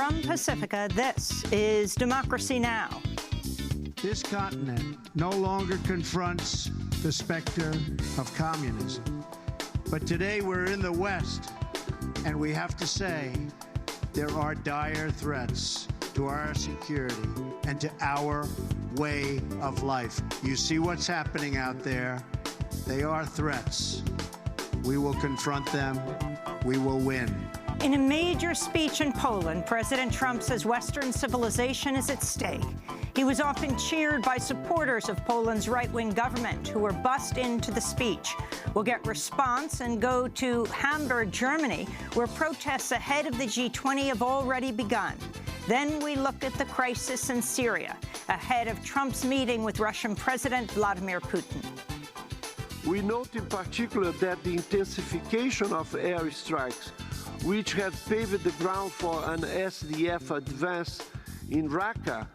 From Pacifica, this is Democracy Now! This continent no longer confronts the specter of communism. But today we're in the West, and we have to say there are dire threats to our security and to our way of life. You see what's happening out there. They are threats. We will confront them. We will win. In a major speech in Poland, President Trump says Western civilization is at stake. He was often cheered by supporters of Poland's right-wing government who were bussed into the speech. We'll get response and go to Hamburg, Germany, where protests ahead of the G20 have already begun. Then we look at the crisis in Syria, ahead of Trump's meeting with Russian President Vladimir Putin. We note in particular that the intensification of airstrikes, which have paved the ground for an SDF advance in Raqqa,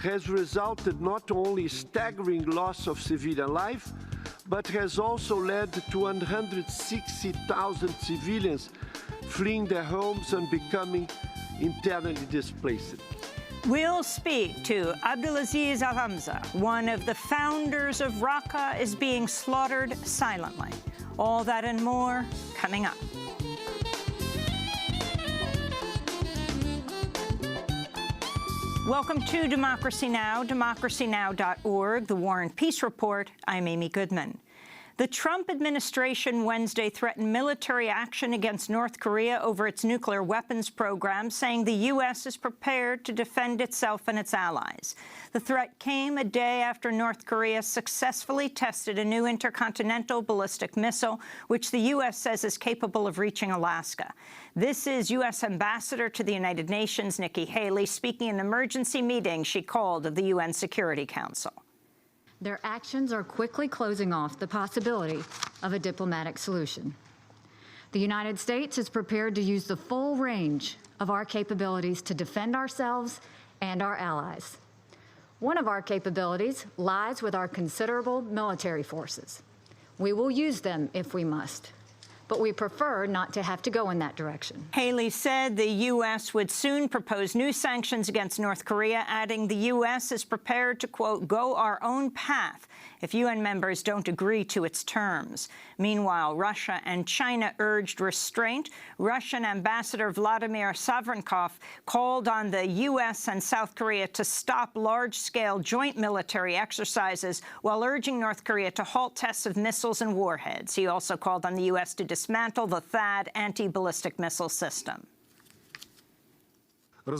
has resulted not only staggering loss of civilian life, but has also led to 160,000 civilians fleeing their homes and becoming internally displaced. We'll speak to Abdulaziz Al-Hamza, one of the founders of Raqqa, is being slaughtered silently. All that and more coming up. Welcome to Democracy Now!, democracynow.org, the War and Peace Report. I'm Amy Goodman. The Trump administration Wednesday threatened military action against North Korea over its nuclear weapons program, saying the U.S. is prepared to defend itself and its allies. The threat came a day after North Korea successfully tested a new intercontinental ballistic missile, which the U.S. says is capable of reaching Alaska. This is U.S. Ambassador to the United Nations, Nikki Haley, speaking in an emergency meeting she called of the UN Security Council. Their actions are quickly closing off the possibility of a diplomatic solution. The United States is prepared to use the full range of our capabilities to defend ourselves and our allies. One of our capabilities lies with our considerable military forces. We will use them if we must, but we prefer not to have to go in that direction. Haley said the U.S. would soon propose new sanctions against North Korea, adding the U.S. is prepared to, quote, go our own path if UN members don't agree to its terms. Meanwhile, Russia and China urged restraint. Russian Ambassador Vladimir Savrenkov called on the U.S. and South Korea to stop large-scale joint military exercises while urging North Korea to halt tests of missiles and warheads. He also called on the U.S. to dismantle the THAAD anti-ballistic missile system. The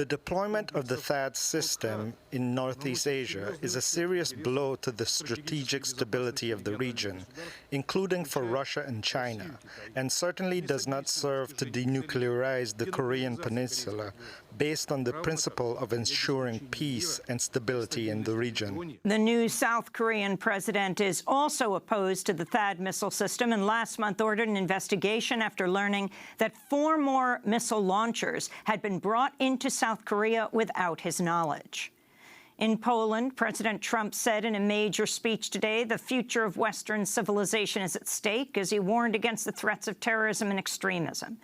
deployment of the THAAD system in Northeast Asia is a serious blow to the strategic stability of the region, including for Russia and China, and certainly does not serve to denuclearize the Korean Peninsula based on the principle of ensuring peace and stability in the region. The new South Korean president is also opposed to the THAAD missile system and last month ordered an investigation after learning that 4 more missile launchers had been brought into South Korea without his knowledge. In Poland, President Trump said in a major speech today the future of Western civilization is at stake as he warned against the threats of terrorism and extremism.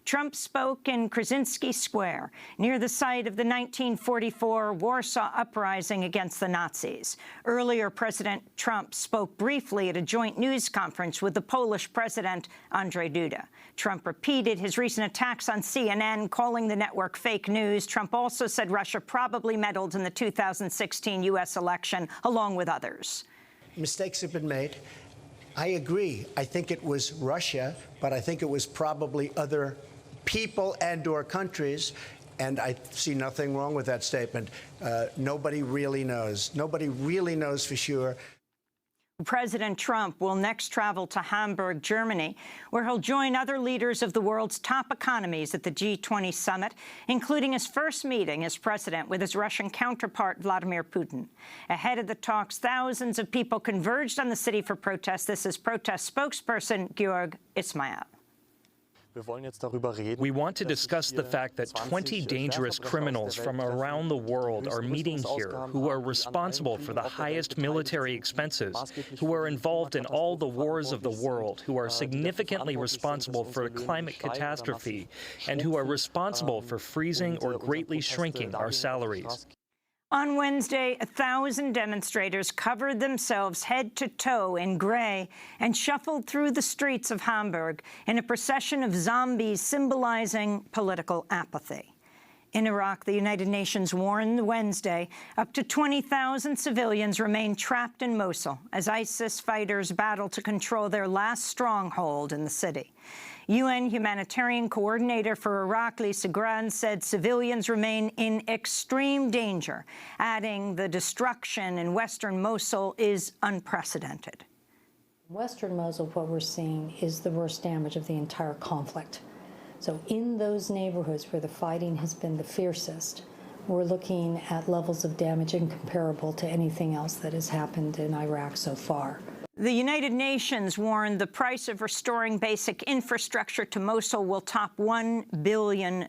Trump spoke in Krasinski Square, near the site of the 1944 Warsaw Uprising against the Nazis. Earlier, President Trump spoke briefly at a joint news conference with the Polish President Andrzej Duda. Trump repeated his recent attacks on CNN, calling the network fake news. Trump also said Russia probably meddled in the 2016 U.S. election, along with others. Mistakes have been made. I agree. I think it was Russia, but I think it was probably other people and/or countries, and I see nothing wrong with that statement. Nobody really knows. Nobody really knows for sure. President Trump will next travel to Hamburg, Germany, where he'll join other leaders of the world's top economies at the G20 summit, including his first meeting as president with his Russian counterpart, Vladimir Putin. Ahead of the talks, thousands of people converged on the city for protests. This is protest spokesperson Georg Ismail. We want to discuss the fact that 20 dangerous criminals from around the world are meeting here who are responsible for the highest military expenses, who are involved in all the wars of the world, who are significantly responsible for a climate catastrophe, and who are responsible for freezing or greatly shrinking our salaries. On Wednesday, 1,000 demonstrators covered themselves head to toe in gray and shuffled through the streets of Hamburg in a procession of zombies symbolizing political apathy. In Iraq, the United Nations warned Wednesday up to 20,000 civilians remain trapped in Mosul as ISIS fighters battle to control their last stronghold in the city. UN humanitarian coordinator for Iraq, Lisa Grant, said civilians remain in extreme danger, adding the destruction in western Mosul is unprecedented. Western Mosul, what we're seeing is the worst damage of the entire conflict. So in those neighborhoods where the fighting has been the fiercest, we're looking at levels of damage incomparable to anything else that has happened in Iraq so far. The United Nations warned the price of restoring basic infrastructure to Mosul will top $1 billion.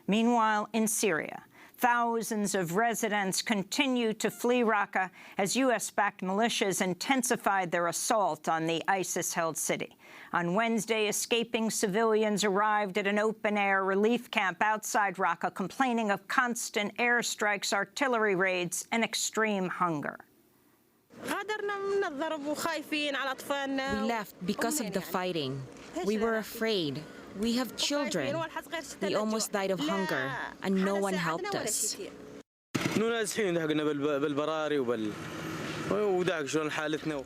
Meanwhile, in Syria, thousands of residents continue to flee Raqqa as U.S.-backed militias intensified their assault on the ISIS-held city. On Wednesday, escaping civilians arrived at an open-air relief camp outside Raqqa, complaining of constant airstrikes, artillery raids, and extreme hunger. We left because of the fighting. We were afraid. We have children. We almost died of hunger, and no one helped us.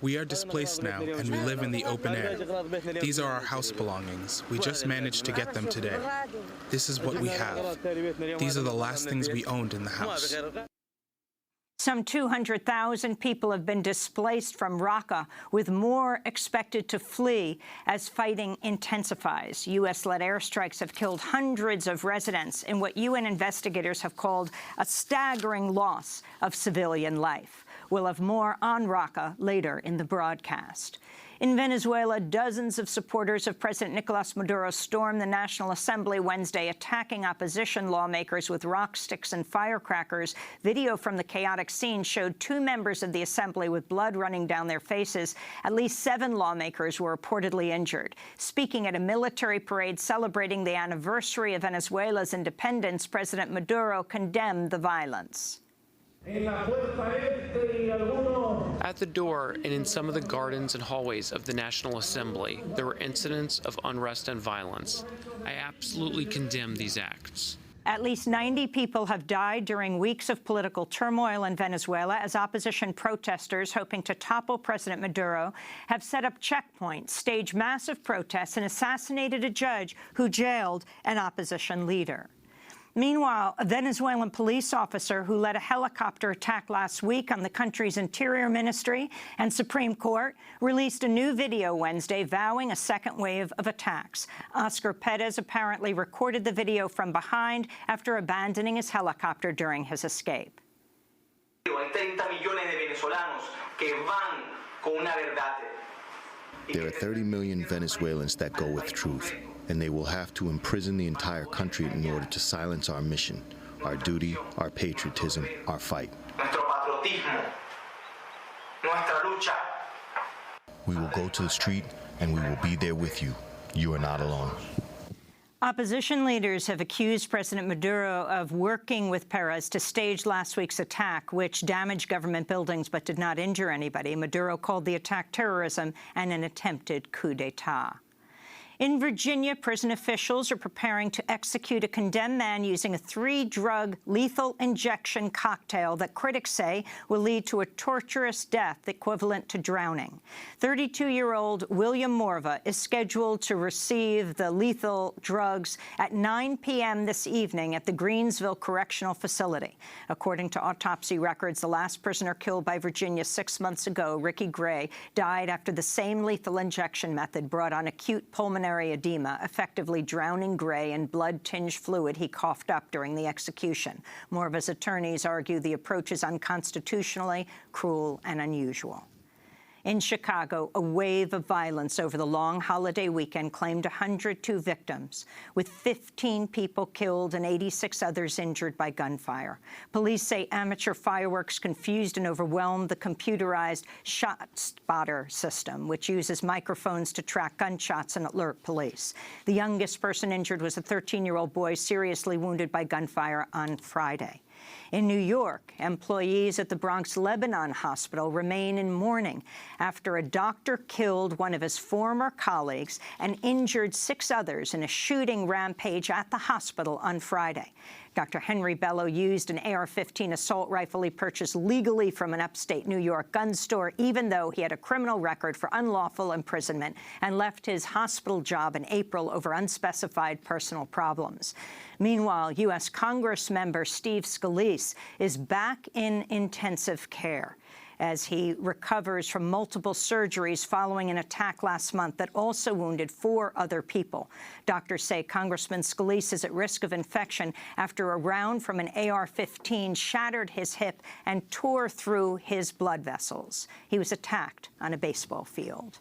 We are displaced now, and we live in the open air. These are our house belongings. We just managed to get them today. This is what we have. These are the last things we owned in the house. Some 200,000 people have been displaced from Raqqa, with more expected to flee as fighting intensifies. U.S.-led airstrikes have killed hundreds of residents in what UN investigators have called a staggering loss of civilian life. We'll have more on Raqqa later in the broadcast. In Venezuela, dozens of supporters of President Nicolas Maduro stormed the National Assembly Wednesday, attacking opposition lawmakers with rock sticks and firecrackers. Video from the chaotic scene showed 2 members of the assembly with blood running down their faces. At least 7 lawmakers were reportedly injured. Speaking at a military parade celebrating the anniversary of Venezuela's independence, President Maduro condemned the violence. At the door and in some of the gardens and hallways of the National Assembly, there were incidents of unrest and violence. I absolutely condemn these acts. At least 90 people have died during weeks of political turmoil in Venezuela as opposition protesters hoping to topple President Maduro have set up checkpoints, staged massive protests, and assassinated a judge who jailed an opposition leader. Meanwhile, a Venezuelan police officer who led a helicopter attack last week on the country's Interior Ministry and Supreme Court released a new video Wednesday vowing a second wave of attacks. Oscar Perez apparently recorded the video from behind after abandoning his helicopter during his escape. There are 30 million Venezuelans that go with truth, and they will have to imprison the entire country in order to silence our mission, our duty, our patriotism, our fight. We will go to the street, and we will be there with you. You are not alone. Opposition leaders have accused President Maduro of working with Perez to stage last week's attack, which damaged government buildings but did not injure anybody. Maduro called the attack terrorism and an attempted coup d'etat. In Virginia, prison officials are preparing to execute a condemned man using a 3-drug lethal injection cocktail that critics say will lead to a torturous death equivalent to drowning. 32-year-old William Morva is scheduled to receive the lethal drugs at 9 p.m. this evening at the Greensville Correctional Facility. According to autopsy records, the last prisoner killed by Virginia 6 months ago, Ricky Gray, died after the same lethal injection method brought on acute pulmonary edema, effectively drowning Gray in blood-tinged fluid he coughed up during the execution. Morva's attorneys argue the approach is unconstitutionally cruel and unusual. In Chicago, a wave of violence over the long holiday weekend claimed 102 victims, with 15 people killed and 86 others injured by gunfire. Police say amateur fireworks confused and overwhelmed the computerized ShotSpotter system, which uses microphones to track gunshots and alert police. The youngest person injured was a 13-year-old boy seriously wounded by gunfire on Friday. In New York, employees at the Bronx Lebanon Hospital remain in mourning after a doctor killed one of his former colleagues and injured 6 others in a shooting rampage at the hospital on Friday. Dr. Henry Bello used an AR-15 assault rifle he purchased legally from an upstate New York gun store, even though he had a criminal record for unlawful imprisonment and left his hospital job in April over unspecified personal problems. Meanwhile, U.S. Congress member Steve Scalise is back in intensive care as he recovers from multiple surgeries following an attack last month that also wounded 4 other people. Doctors say Congressman Scalise is at risk of infection after a round from an AR-15 shattered his hip and tore through his blood vessels. He was attacked on a baseball field.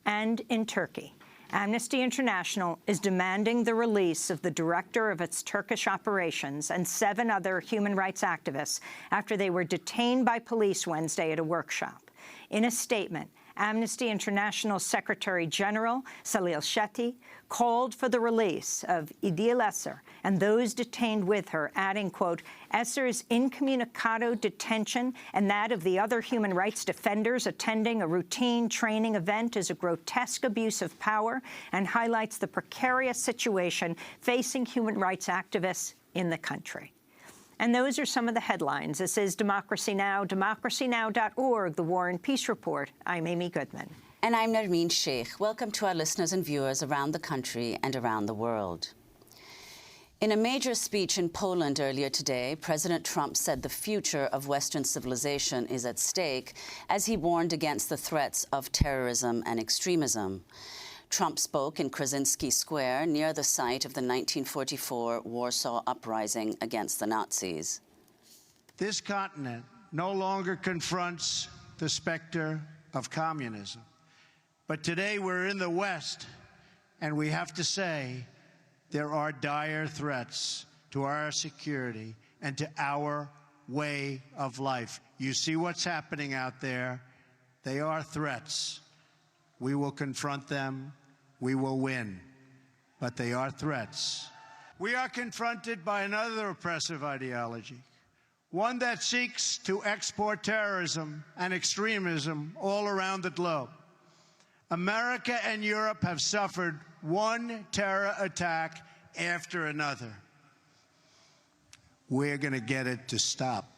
And in Turkey, Amnesty International is demanding the release of the director of its Turkish operations and 7 other human rights activists after they were detained by police Wednesday at a workshop. In a statement, Amnesty International Secretary General Salil Shetty called for the release of Idil Eser and those detained with her, adding, quote, Eser's incommunicado detention and that of the other human rights defenders attending a routine training event is a grotesque abuse of power and highlights the precarious situation facing human rights activists in the country. And those are some of the headlines. This is Democracy Now!, democracynow.org, The War and Peace Report. I'm Amy Goodman. And I'm Nermeen Sheikh. Welcome to our listeners and viewers around the country and around the world. In a major speech in Poland earlier today, President Trump said the future of Western civilization is at stake as he warned against the threats of terrorism and extremism. Trump spoke in Krasinski Square near the site of the 1944 Warsaw Uprising against the Nazis. This continent no longer confronts the specter of communism. But today we're in the West, and we have to say there are dire threats to our security and to our way of life. You see what's happening out there. They are threats. We will confront them. We will win. But they are threats. We are confronted by another oppressive ideology, one that seeks to export terrorism and extremism all around the globe. America and Europe have suffered one terror attack after another. We're going to get it to stop.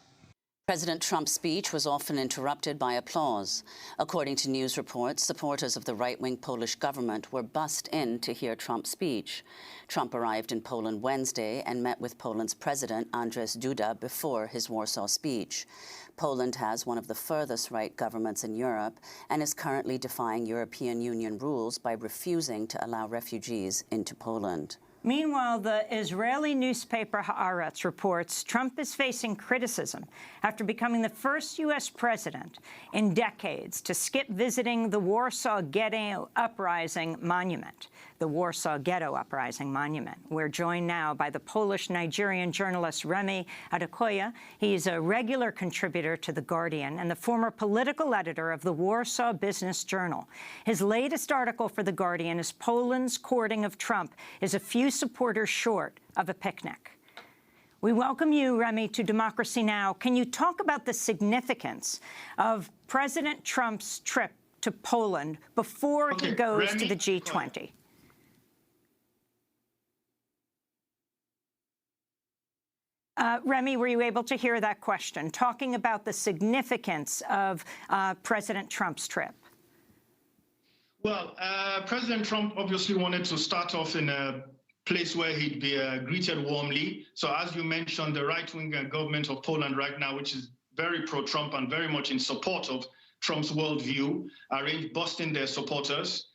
President Trump's speech was often interrupted by applause. According to news reports, supporters of the right-wing Polish government were bussed in to hear Trump's speech. Trump arrived in Poland Wednesday and met with Poland's President Andrzej Duda before his Warsaw speech. Poland has one of the furthest right governments in Europe and is currently defying European Union rules by refusing to allow refugees into Poland. Meanwhile, the Israeli newspaper Haaretz reports Trump is facing criticism after becoming the first U.S. president in decades to skip visiting the Warsaw Ghetto Uprising Monument. The Warsaw Ghetto Uprising Monument. We're joined now by the Polish-Nigerian journalist Remi Adekoya. He's a regular contributor to The Guardian and the former political editor of the Warsaw Business Journal. His latest article for The Guardian is Poland's courting of Trump is a few supporters short of a picnic. We welcome you, Remi, to Democracy Now! Can you talk about the significance of President Trump's trip to Poland before he goes to the G20? Remi, were you able to hear that question, talking about the significance of President Trump's trip? Well, President Trump obviously wanted to start off in a place where he'd be greeted warmly. So as you mentioned, the right-wing government of Poland right now, which is very pro-Trump and very much in support of Trump's worldview, are busting their supporters.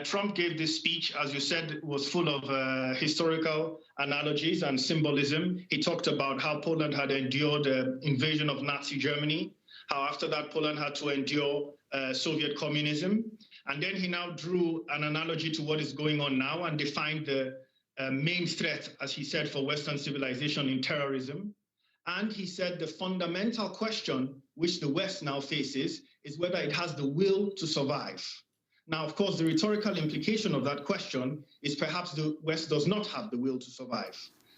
Trump gave this speech, as you said, was full of historical analogies and symbolism. He talked about how Poland had endured the invasion of Nazi Germany, how after that Poland had to endure Soviet communism. And then he now drew an analogy to what is going on now and defined the main threat, as he said, for Western civilization in terrorism. And he said the fundamental question which the West now faces is whether it has the will to survive. Now, of course, the rhetorical implication of that question is perhaps the West does not have the will to survive.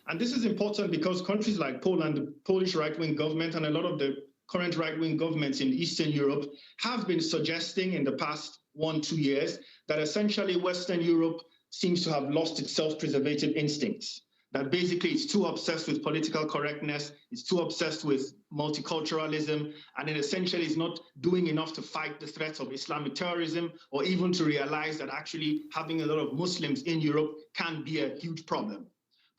And this is important because countries like Poland, the Polish right-wing government, and a lot of the current right-wing governments in Eastern Europe have been suggesting in the past 1-2 years that essentially Western Europe seems to have lost its self-preservative instincts, that basically it's too obsessed with political correctness, it's too obsessed with multiculturalism, and it essentially is not doing enough to fight the threats of Islamic terrorism, or even to realize that actually having a lot of Muslims in Europe can be a huge problem.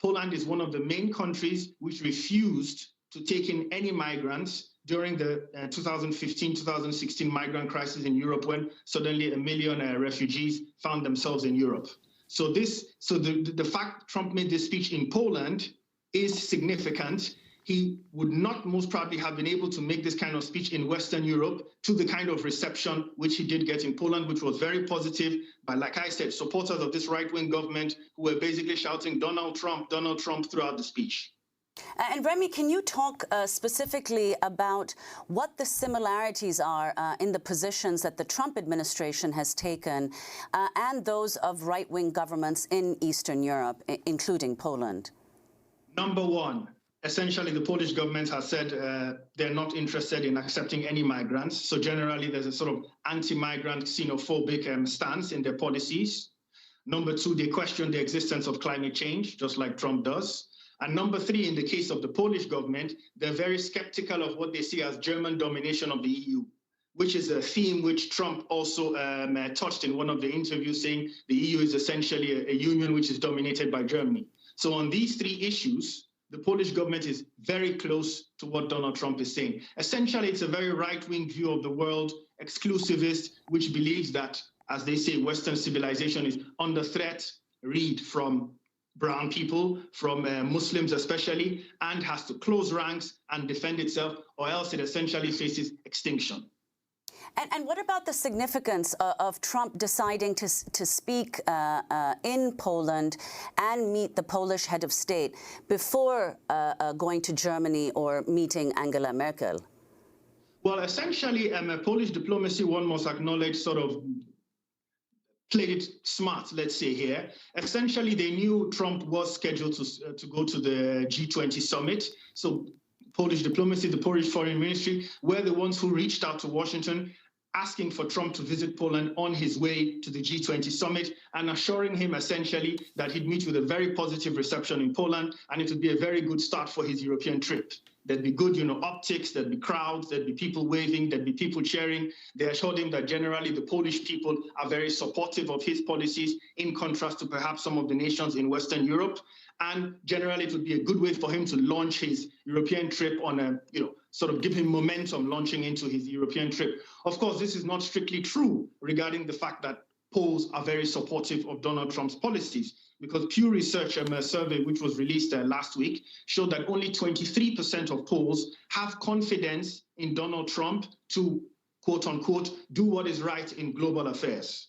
Poland is one of the main countries which refused to take in any migrants during the 2015-2016 migrant crisis in Europe, when suddenly 1 million refugees found themselves in Europe. So the fact Trump made this speech in Poland is significant. He would not most probably have been able to make this kind of speech in Western Europe to the kind of reception which he did get in Poland, which was very positive. But like I said, supporters of this right-wing government who were basically shouting Donald Trump throughout the speech. And Remy, can you talk specifically about what the similarities are in the positions that the Trump administration has taken and those of right-wing governments in Eastern Europe, including Poland? Number one, essentially the Polish government has said they're not interested in accepting any migrants. So generally there's a sort of anti-migrant, xenophobic stance in their policies. Number two, they question the existence of climate change, just like Trump does. And number three, in the case of the Polish government, they're very skeptical of what they see as German domination of the EU, which is a theme which Trump also touched in one of the interviews, saying the EU is essentially a union which is dominated by Germany. So on these three issues, the Polish government is very close to what Donald Trump is saying. Essentially, it's a very right-wing view of the world, exclusivist, which believes that, as they say, Western civilization is under threat, read from brown people, from Muslims especially, and has to close ranks and defend itself, or else it essentially faces extinction. And what about the significance of Trump deciding to speak in Poland and meet the Polish head of state before going to Germany or meeting Angela Merkel? Well, essentially, Polish diplomacy, one must acknowledge, sort of played it smart, let's say here. Essentially, they knew Trump was scheduled to go to the G20 summit. So Polish diplomacy, the Polish foreign ministry, were the ones who reached out to Washington, asking for Trump to visit Poland on his way to the G20 summit and assuring him essentially that he'd meet with a very positive reception in Poland and it would be a very good start for his European trip. There'd be good, optics, there'd be crowds, there'd be people waving, there'd be people cheering. They assured him that generally the Polish people are very supportive of his policies, in contrast to perhaps some of the nations in Western Europe. And generally it would be a good way for him to launch his European trip on a, sort of give him momentum launching into his European trip. Of course, this is not strictly true regarding the fact that Poles are very supportive of Donald Trump's policies, because Pew Research, a survey which was released last week, showed that only 23% of Poles have confidence in Donald Trump to, quote unquote, do what is right in global affairs.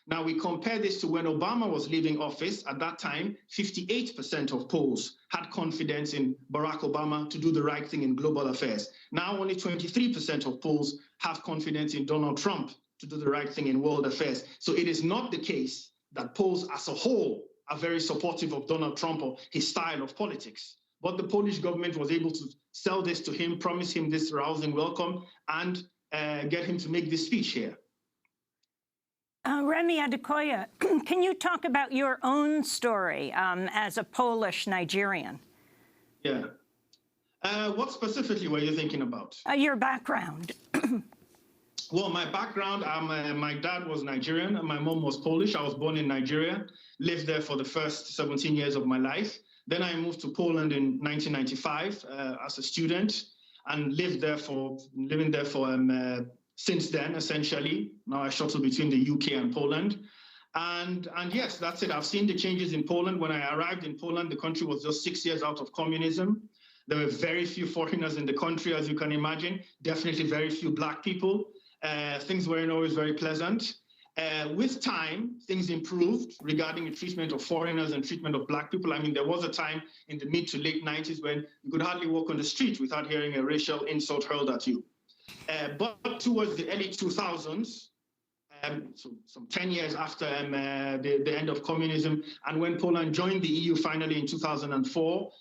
Now, we compare this to when Obama was leaving office. At that time, 58% of Poles had confidence in Barack Obama to do the right thing in global affairs. Now, only 23% of Poles have confidence in Donald Trump to do the right thing in world affairs. So it is not the case that Poles as a whole are very supportive of Donald Trump or his style of politics. But the Polish government was able to sell this to him, promise him this rousing welcome, and get him to make this speech here. Remy Adekoya, can you talk about your own story as a Polish Nigerian? Yeah. What specifically were you thinking about? Your background. Well, my background, my dad was Nigerian and my mom was Polish. I was born in Nigeria, lived there for the first 17 years of my life. Then I moved to Poland in 1995 as a student and living there for since then, essentially. Now I shuttle between the UK and Poland. And yes, that's it. I've seen the changes in Poland. When I arrived in Poland, the country was just 6 years out of communism. There were very few foreigners in the country, as you can imagine, definitely very few black people. Things weren't always very pleasant. With time, things improved regarding the treatment of foreigners and treatment of black people. I mean, there was a time in the mid to late 90s when you could hardly walk on the street without hearing a racial insult hurled at you. But towards the early 2000s, so some 10 years after the end of communism, and when Poland joined the EU finally in 2004,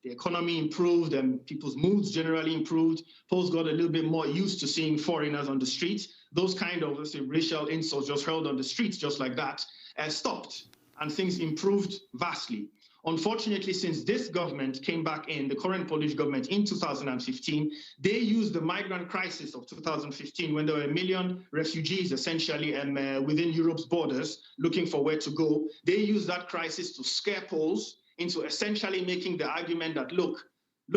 the economy improved and people's moods generally improved. Poles got a little bit more used to seeing foreigners on the streets. Those kind of, let's say, racial insults just hurled on the streets just like that stopped, and things improved vastly. Unfortunately, since this government came back in, the current Polish government in 2015, they used the migrant crisis of 2015 when there were 1 million refugees essentially within Europe's borders looking for where to go. They used that crisis to scare Poles into essentially making the argument that, look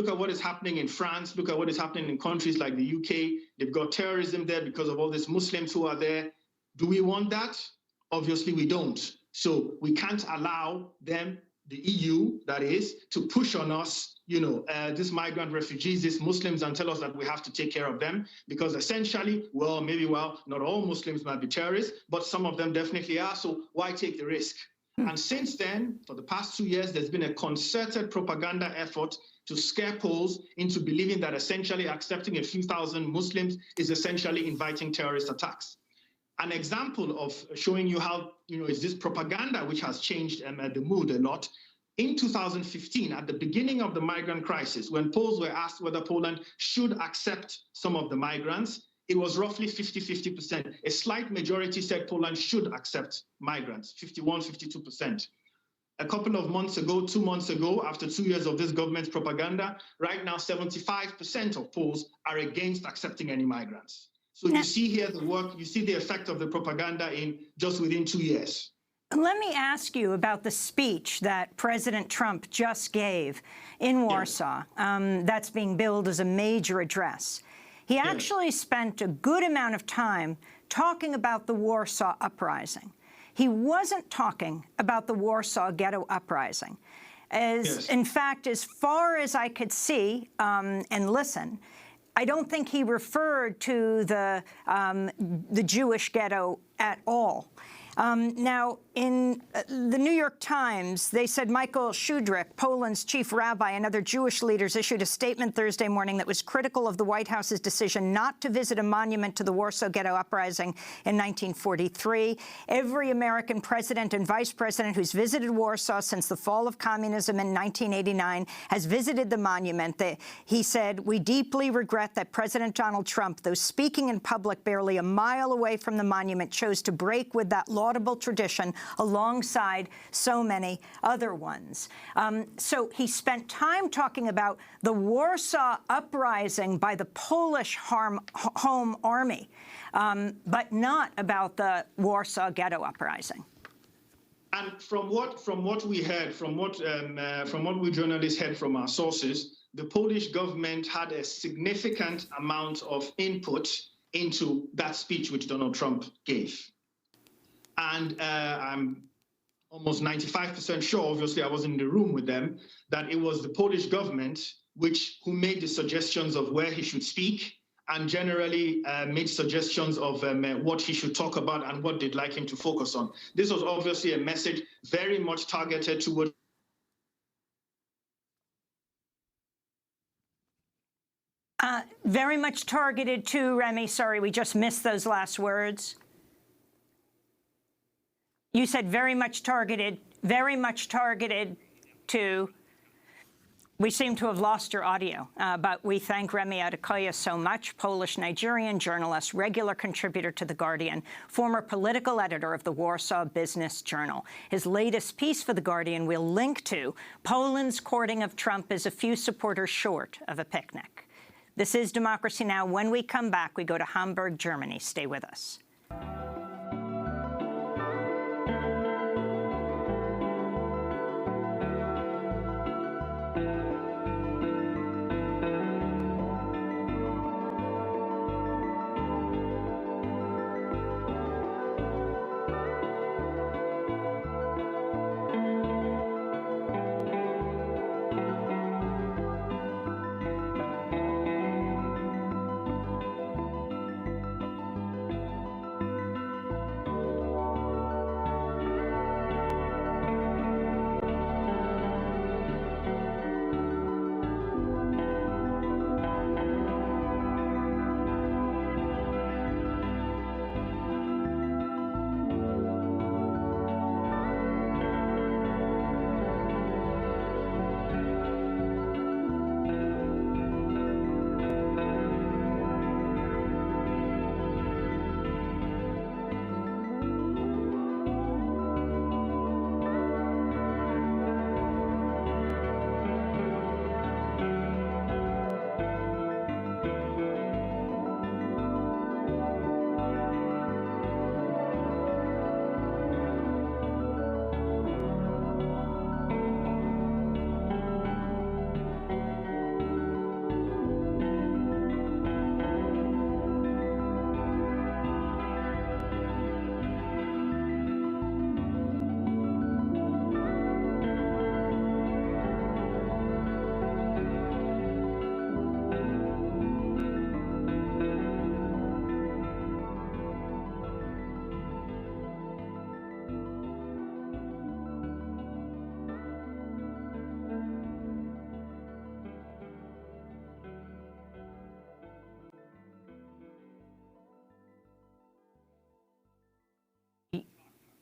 at what is happening in France, look at what is happening in countries like the UK. They've got terrorism there because of all these Muslims who are there. Do we want that? Obviously, we don't. So we can't allow them, the EU, that is, to push on us, these migrant refugees, these Muslims, and tell us that we have to take care of them, because essentially, not all Muslims might be terrorists, but some of them definitely are, so why take the risk? And since then, for the past 2 years, there's been a concerted propaganda effort to scare Poles into believing that essentially accepting a few thousand Muslims is essentially inviting terrorist attacks. An example of showing you how, it's this propaganda which has changed the mood a lot. In 2015, at the beginning of the migrant crisis, when Poles were asked whether Poland should accept some of the migrants, it was roughly 50-50%. A slight majority said Poland should accept migrants, 51-52%. A couple of months ago, 2 months ago, after 2 years of this government's propaganda, right now 75% of Poles are against accepting any migrants. So you see here the work, you see the effect of the propaganda in just within 2 years. Let me ask you about the speech that President Trump just gave in Warsaw. That's being billed as a major address. He actually spent a good amount of time talking about the Warsaw Uprising. He wasn't talking about the Warsaw Ghetto Uprising. In fact, as far as I could see and listen, I don't think he referred to the Jewish ghetto at all. Now, in the New York Times, they said Michael Shudrik, Poland's chief rabbi, and other Jewish leaders issued a statement Thursday morning that was critical of the White House's decision not to visit a monument to the Warsaw Ghetto Uprising in 1943. Every American president and vice president who's visited Warsaw since the fall of communism in 1989 has visited the monument. He said, "We deeply regret that President Donald Trump, though speaking in public barely a mile away from the monument, chose to break with that laudable tradition alongside so many other ones." So he spent time talking about the Warsaw Uprising by the Polish Home Army, but not about the Warsaw Ghetto Uprising. And from what we heard, from what we journalists heard from our sources, the Polish government had a significant amount of input into that speech which Donald Trump gave. And I'm almost 95% sure, obviously I wasn't in the room with them, that it was the Polish government who made the suggestions of where he should speak, and generally made suggestions of what he should talk about and what they'd like him to focus on. This was obviously a message very much targeted toward very much targeted to, Remy, sorry, we just missed those last words. You said very much targeted to. We seem to have lost your audio, but we thank Remy Adekoya so much, Polish-Nigerian journalist, regular contributor to The Guardian, former political editor of the Warsaw Business Journal. His latest piece for The Guardian we'll link to, Poland's courting of Trump is a few supporters short of a picnic. This is Democracy Now! When we come back, we go to Hamburg, Germany. Stay with us.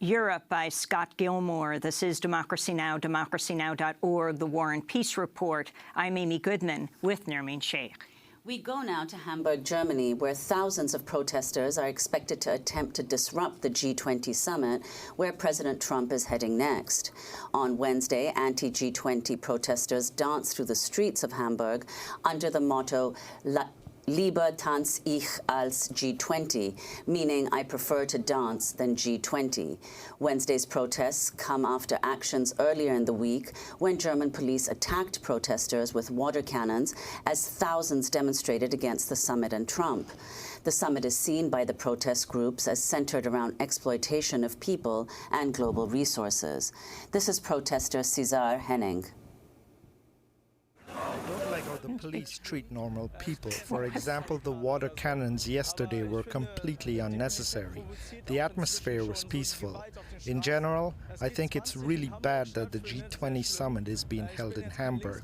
Europe by Scott Gilmore. This is Democracy Now!, democracynow.org, the War and Peace Report. I'm Amy Goodman with Nermeen Sheikh. We go now to Hamburg, Germany, where thousands of protesters are expected to attempt to disrupt the G20 summit, where President Trump is heading next. On Wednesday, anti-G20 protesters danced through the streets of Hamburg under the motto, Lieber tanz ich als G20, meaning I prefer to dance than G20. Wednesday's protests come after actions earlier in the week when German police attacked protesters with water cannons as thousands demonstrated against the summit and Trump. The summit is seen by the protest groups as centered around exploitation of people and global resources. This is protester Cesar Henning. I don't like how the police treat normal people. For example, the water cannons yesterday were completely unnecessary. The atmosphere was peaceful. In general, I think it's really bad that the G20 summit is being held in Hamburg.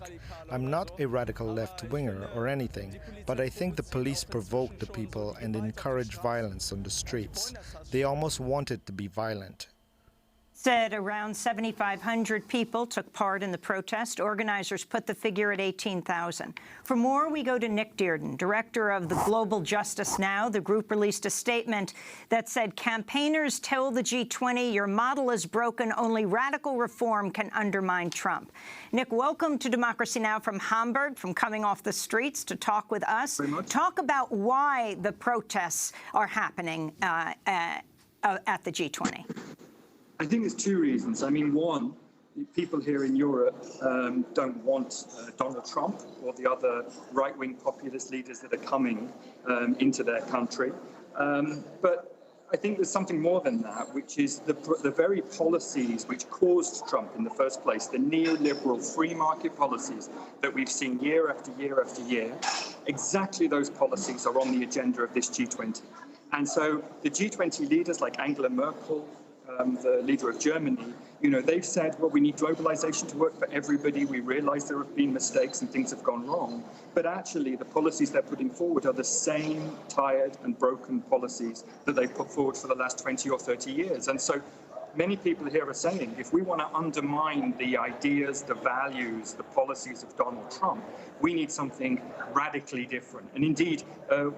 I'm not a radical left-winger or anything, but I think the police provoked the people and encouraged violence on the streets. They almost wanted to be violent. Said around 7,500 people took part in the protest. Organizers put the figure at 18,000. For more, we go to Nick Dearden, director of the Global Justice Now. The group released a statement that said, campaigners tell the G20 your model is broken, only radical reform can undermine Trump. Nick, welcome to Democracy Now! From Hamburg, from coming off the streets to talk with us. Talk about why the protests are happening at the G20. I think there's two reasons. I mean, one, people here in Europe don't want Donald Trump or the other right-wing populist leaders that are coming into their country. But I think there's something more than that, which is the very policies which caused Trump in the first place, the neoliberal free market policies that we've seen year after year after year. Exactly those policies are on the agenda of this G20. And so the G20 leaders like Angela Merkel, the leader of Germany, they've said, well, we need globalization to work for everybody. We realize there have been mistakes and things have gone wrong. But actually, the policies they're putting forward are the same tired and broken policies that they've put forward for the last 20 or 30 years. And so many people here are saying, if we want to undermine the ideas, the values, the policies of Donald Trump, we need something radically different. And indeed,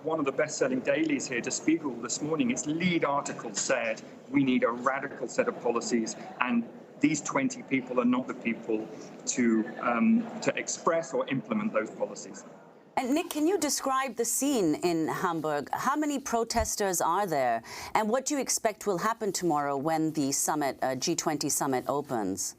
one of the best-selling dailies here, Der Spiegel, this morning, its lead article said, we need a radical set of policies, and these 20 people are not the people to express or implement those policies. And Nick, can you describe the scene in Hamburg? How many protesters are there? And what do you expect will happen tomorrow when the summit, G20 summit, opens?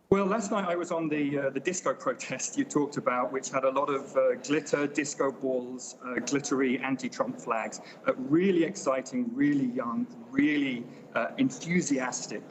Well, last night I was on the disco protest you talked about, which had a lot of glitter, disco balls, glittery anti-Trump flags. Really exciting, really young, really enthusiastic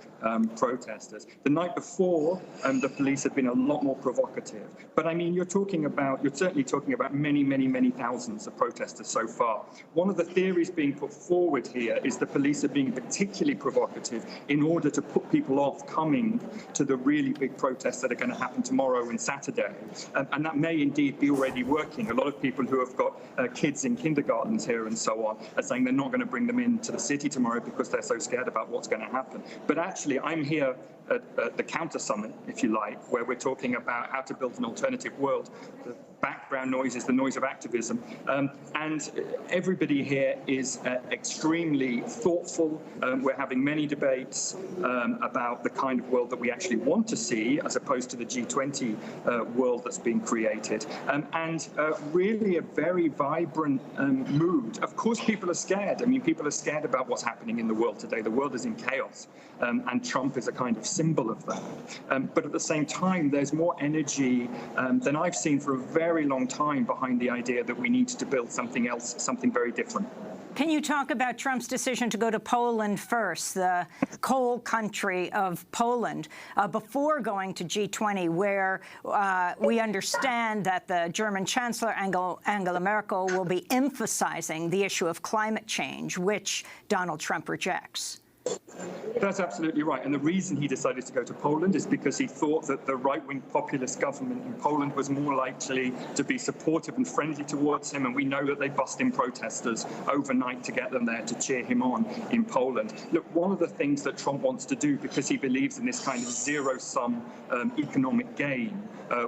protesters. The night before, the police had been a lot more provocative. But I mean, you're certainly talking about many, many, many thousands of protesters so far. One of the theories being put forward here is the police are being particularly provocative in order to put people off coming to the really big protests that are going to happen tomorrow and Saturday. And that may indeed be already working. A lot of people who have got kids in kindergartens here and so on are saying they're not going to bring them into the city tomorrow because they're so scared about what's going to happen. But actually, I'm here at the counter summit, if you like, where we're talking about how to build an alternative world. The background noise is the noise of activism. And everybody here is extremely thoughtful. We're having many debates about the kind of world that we actually want to see, as opposed to the G20 world that's being created. And really a very vibrant mood. Of course, people are scared. I mean, people are scared about what's happening in the world today. The world is in chaos. And Trump is a kind of symbol of that. But at the same time, there's more energy than I've seen for a very long time behind the idea that we need to build something else, something very different. Can you talk about Trump's decision to go to Poland first, the coal country of Poland, before going to G20, where we understand that the German Chancellor Angela Merkel will be emphasizing the issue of climate change, which Donald Trump rejects? That's absolutely right. And the reason he decided to go to Poland is because he thought that the right-wing populist government in Poland was more likely to be supportive and friendly towards him. And we know that they bust in protesters overnight to get them there to cheer him on in Poland. Look, one of the things that Trump wants to do, because he believes in this kind of zero-sum economic game,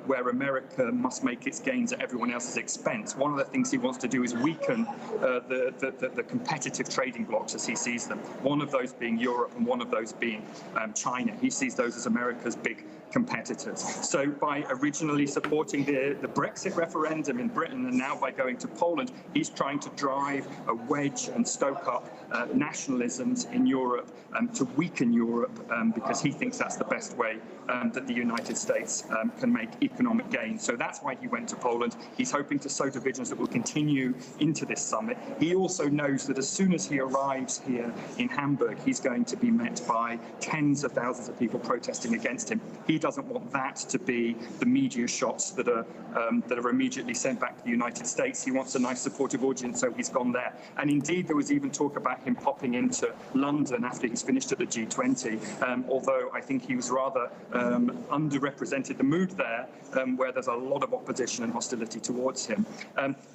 where America must make its gains at everyone else's expense, one of the things he wants to do is weaken the competitive trading blocs as he sees them, one of those being Europe and one of those being China. He sees those as America's big competitors. So by originally supporting the Brexit referendum in Britain and now by going to Poland, he's trying to drive a wedge and stoke up nationalisms in Europe to weaken Europe because he thinks that's the best way that the United States can make economic gains. So that's why he went to Poland. He's hoping to sow divisions that will continue into this summit. He also knows that as soon as he arrives here in Hamburg, he's going to be met by tens of thousands of people protesting against him. He doesn't want that to be the media shots that are immediately sent back to the United States. He wants a nice supportive audience, so he's gone there. And indeed, there was even talk about him popping into London after he's finished at the G20, although I think he was rather underrepresented the mood there, where there's a lot of opposition and hostility towards him.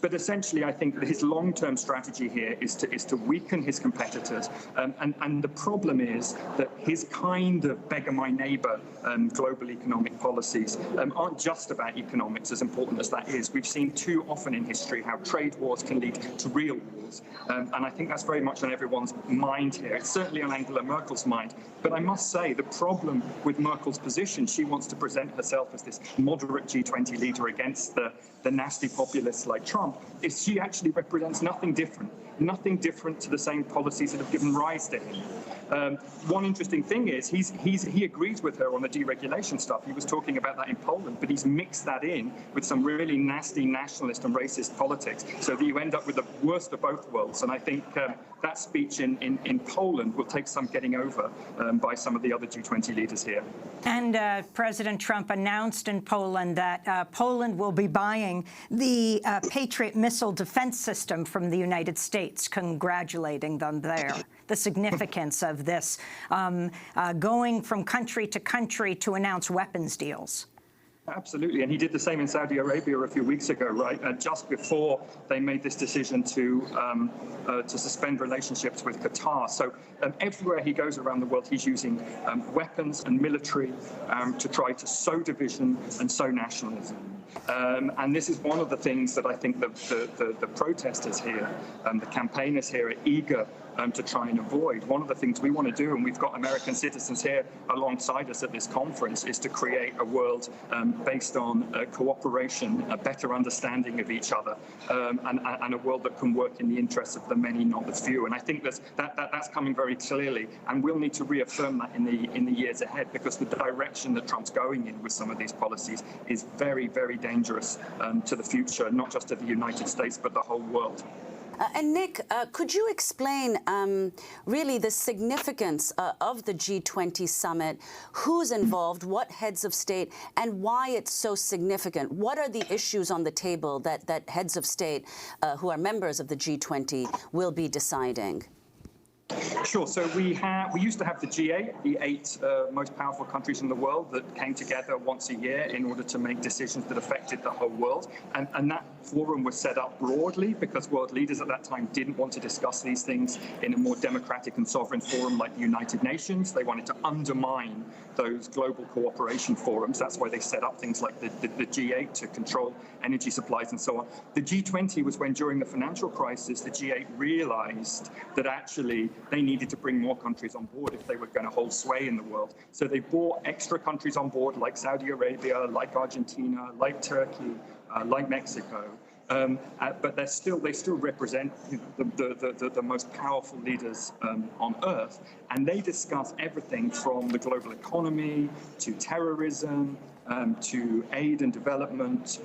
But essentially, I think that his long-term strategy here is to weaken his competitors. And the problem is that his kind of beggar my neighbor global economic policies aren't just about economics, as important as that is. We've seen too often in history how trade wars can lead to real wars. And I think that's very much on everyone's mind here. It's certainly on Angela Merkel's mind. But I must say, the problem with Merkel's position, she wants to present herself as this moderate G20 leader against the nasty populists like Trump, is she actually represents nothing different to the same policies that have given rise to him. One interesting thing is he agrees with her on the deregulation stuff. He was talking about that in Poland, but he's mixed that in with some really nasty nationalist and racist politics, so that you end up with the worst of both worlds. And I think that speech in Poland will take some getting over by some of the other G20 leaders here. And President Trump announced in Poland that Poland will be buying the Patriot missile defense system from the United States, congratulating them there. The significance of this, going from country to country to announce weapons deals. Absolutely, and he did the same in Saudi Arabia a few weeks ago, right? Just before they made this decision to suspend relationships with Qatar. So everywhere he goes around the world, he's using weapons and military to try to sow division and sow nationalism. And this is one of the things that I think the protesters here, the campaigners here, are eager to try and avoid. One of the things we want to do, and we've got American citizens here alongside us at this conference, is to create a world based on cooperation, a better understanding of each other, and a world that can work in the interests of the many, not the few. And I think that's coming very clearly, and we'll need to reaffirm that in the years ahead, because the direction that Trump's going in with some of these policies is very, very dangerous to the future, not just of the United States, but the whole world. And Nick, could you explain really the significance of the G20 summit, who's involved, what heads of state, and why it's so significant? What are the issues on the table that heads of state who are members of the G20 will be deciding? Sure. So we used to have the G8, the 8 most powerful countries in the world that came together once a year in order to make decisions that affected the whole world. And that forum was set up broadly because world leaders at that time didn't want to discuss these things in a more democratic and sovereign forum like the United Nations. They wanted to undermine those global cooperation forums. That's why they set up things like the G8 to control energy supplies and so on. The G20 was when, during the financial crisis, the G8 realized that actually they needed to bring more countries on board if they were going to hold sway in the world. So they brought extra countries on board, like Saudi Arabia, like Argentina, like Turkey, like Mexico. But they still represent the most powerful leaders on Earth, and they discuss everything from the global economy to terrorism to aid and development,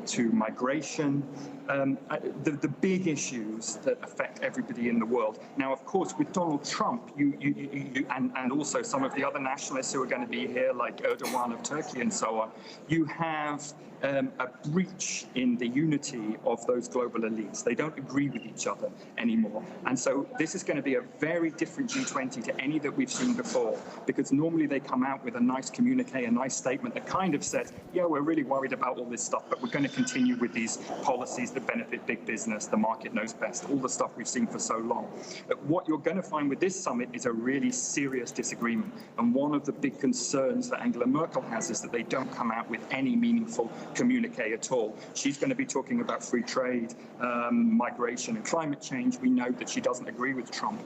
to migration, the big issues that affect everybody in the world. Now, of course, with Donald Trump, and also some of the other nationalists who are going to be here, like Erdogan of Turkey and so on, you have a breach in the unity of those global elites. They don't agree with each other anymore. And so this is going to be a very different G20 to any that we've seen before, because normally they come out with a nice communique, a nice statement that kind of says, yeah, we're really worried about all this stuff, but we're going to continue with these policies that benefit big business, the market knows best, all the stuff we've seen for so long. But what you're going to find with this summit is a really serious disagreement. And one of the big concerns that Angela Merkel has is that they don't come out with any meaningful communique at all. She's going to be talking about free trade, migration and climate change. We know that she doesn't agree with Trump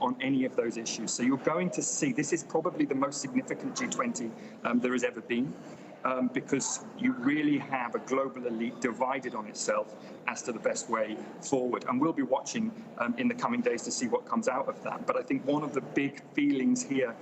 on any of those issues. So you're going to see, this is probably the most significant G20 there has ever been. Because you really have a global elite divided on itself as to the best way forward. And we'll be watching in the coming days to see what comes out of that. But I think one of the big feelings here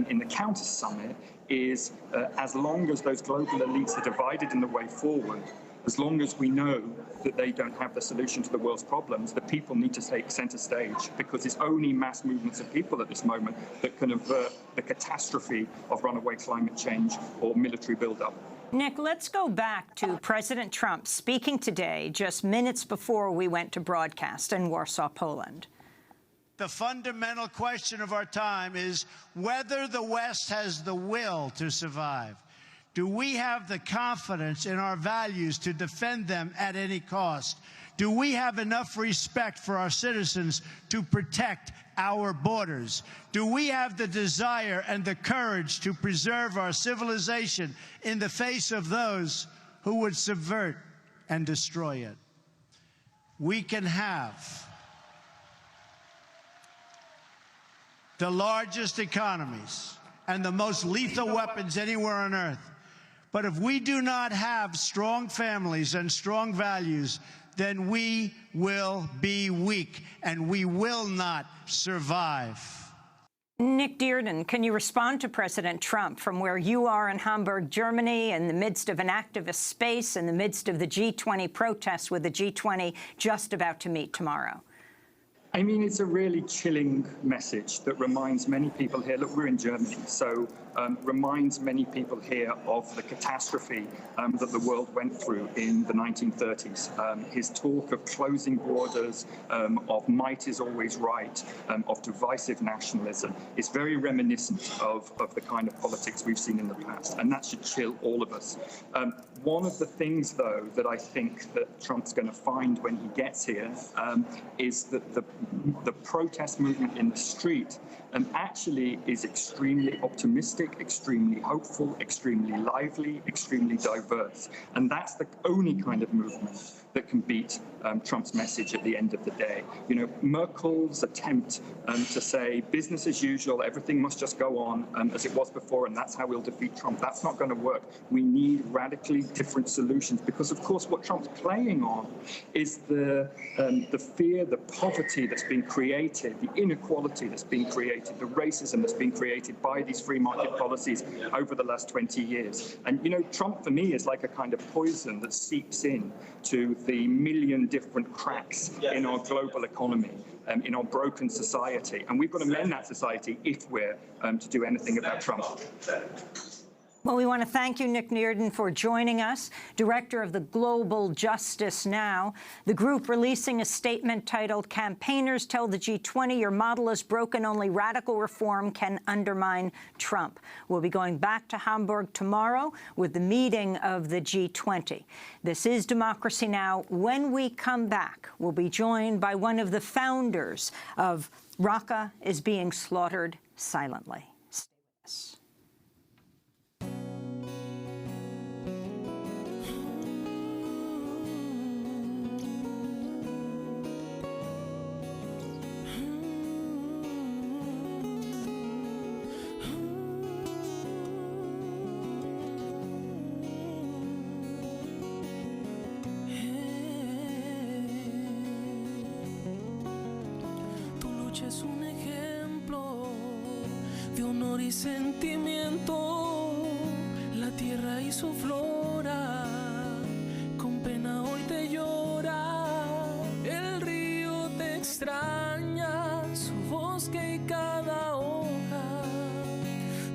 in the Counter Summit is as long as those global elites are divided in the way forward, as long as we know that they don't have the solution to the world's problems, the people need to take center stage, because it's only mass movements of people at this moment that can avert the catastrophe of runaway climate change or military buildup. Nick, let's go back to President Trump speaking today, just minutes before we went to broadcast in Warsaw, Poland. The fundamental question of our time is whether the West has the will to survive. Do we have the confidence in our values to defend them at any cost? Do we have enough respect for our citizens to protect our borders? Do we have the desire and the courage to preserve our civilization in the face of those who would subvert and destroy it? We can have the largest economies and the most lethal weapons anywhere on earth. But if we do not have strong families and strong values, then we will be weak and we will not survive. Nick Dearden, can you respond to President Trump from where you are in Hamburg, Germany, in the midst of an activist space, in the midst of the G20 protests, with the G20 just about to meet tomorrow? I mean, it's a really chilling message that reminds many people here, look, we're in Germany, so reminds many people here of the catastrophe that the world went through in the 1930s. His talk of closing borders, of might is always right, of divisive nationalism is very reminiscent of the kind of politics we've seen in the past, and that should chill all of us. One of the things, though, that I think that Trump's going to find when he gets here is that the protest movement in the street actually is extremely optimistic, extremely hopeful, extremely lively, extremely diverse. And that's the only kind of movement that can beat Trump's message at the end of the day. You know, Merkel's attempt to say business as usual, everything must just go on as it was before, and that's how we'll defeat Trump. That's not going to work. We need radically different solutions, because, of course, what Trump's playing on is the fear, the poverty that's been created, the inequality that's been created, the racism that's been created by these free market policies over the last 20 years. And, you know, Trump, for me, is like a kind of poison that seeps in to the million different cracks in our global economy, in our broken society. And we've got to mend that society if we're to do anything about Trump. Well, we want to thank you, Nick Dearden, for joining us, director of the Global Justice Now, the group releasing a statement titled "Campaigners Tell the G20 Your Model is Broken, Only Radical Reform Can Undermine Trump." We'll be going back to Hamburg tomorrow with the meeting of the G20. This is Democracy Now! When we come back, we'll be joined by one of the founders of Raqqa is Being Slaughtered Silently. Stay with us. Es un ejemplo de honor y sentimiento. tierra y su flora, con pena hoy te llora, el río te extraña, su bosque y cada hoja,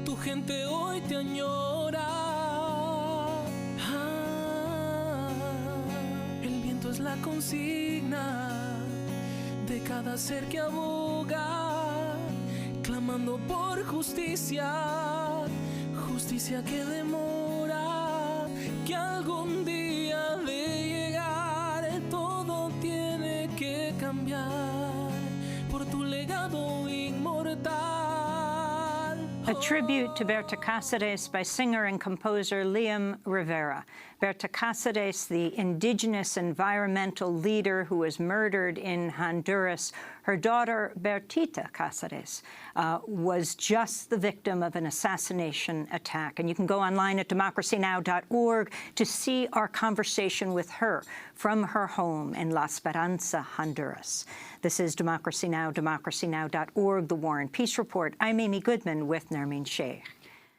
tu gente hoy te añora. El viento es la consigna de cada ser que aboga, clamando por justicia, justicia que demora, que algún día de llegar todo tiene que cambiar por tu legado inmortal. A tribute to Berta Cáceres by singer and composer Liam Rivera. Berta Cáceres, the indigenous environmental leader who was murdered in Honduras, her daughter Bertita Cáceres was just the victim of an assassination attack. And you can go online at democracynow.org to see our conversation with her from her home in La Esperanza, Honduras. This is Democracy Now!, democracynow.org, The War and Peace Report. I'm Amy Goodman with Nermeen Sheikh.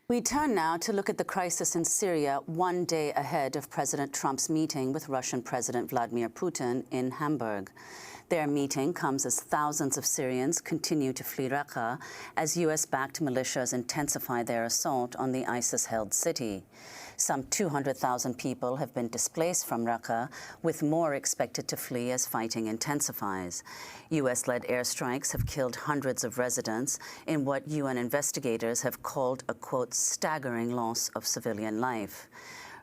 We turn now to look at the crisis in Syria one day ahead of President Trump's meeting with Russian President Vladimir Putin in Hamburg. Their meeting comes as thousands of Syrians continue to flee Raqqa as U.S.-backed militias intensify their assault on the ISIS-held city. Some 200,000 people have been displaced from Raqqa, with more expected to flee as fighting intensifies. U.S.-led airstrikes have killed hundreds of residents in what UN investigators have called a, quote, staggering loss of civilian life.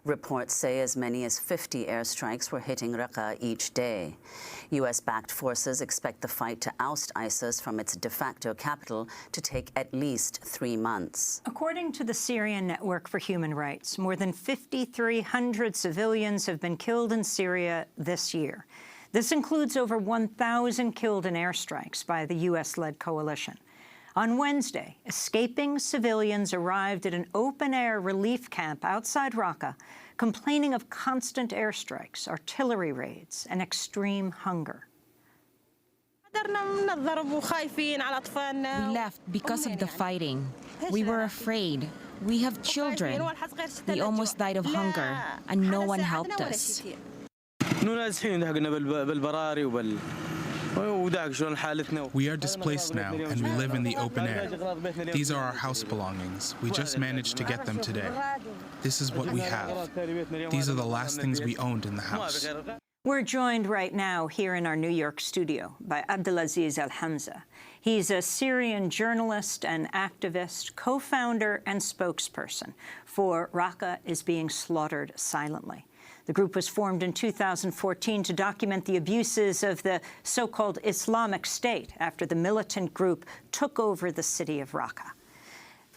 Reports say as many as 50 airstrikes were hitting Raqqa each day. U.S.-backed forces expect the fight to oust ISIS from its de facto capital to take at least 3 months. According to the Syrian Network for Human Rights, more than 5,300 civilians have been killed in Syria this year. This includes over 1,000 killed in airstrikes by the U.S.-led coalition. On Wednesday, escaping civilians arrived at an open-air relief camp outside Raqqa, complaining of constant airstrikes, artillery raids, and extreme hunger. We left because of the fighting. We were afraid. We have children. We almost died of hunger, and no one helped us. We are displaced now, and we live in the open air. These are our house belongings. We just managed to get them today. This is what we have. These are the last things we owned in the house. We're joined right now here in our New York studio by Abdelaziz Al-Hamza. He's a Syrian journalist and activist, co-founder and spokesperson for Raqqa is Being Slaughtered Silently. The group was formed in 2014 to document the abuses of the so-called Islamic State after the militant group took over the city of Raqqa.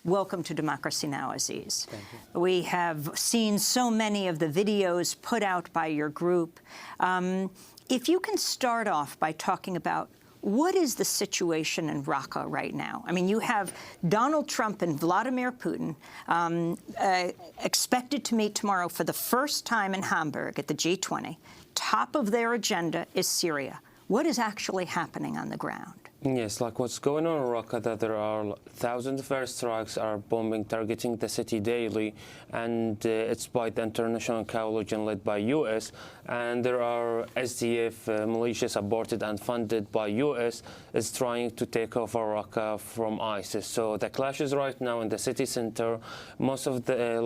Welcome to Democracy Now!, Aziz. We have seen so many of the videos put out by your group. If you can start off by talking about what is the situation in Raqqa right now? I mean, you have Donald Trump and Vladimir Putin expected to meet tomorrow for the first time in Hamburg at the G20. Top of their agenda is Syria. What is actually happening on the ground? Yes, like what's going on in Raqqa, that there are thousands of airstrikes are bombing, targeting the city daily, and it's by the international coalition led by U.S., and there are SDF militias supported and funded by U.S. is trying to take over Raqqa from ISIS. So the clashes right now in the city center, most of the,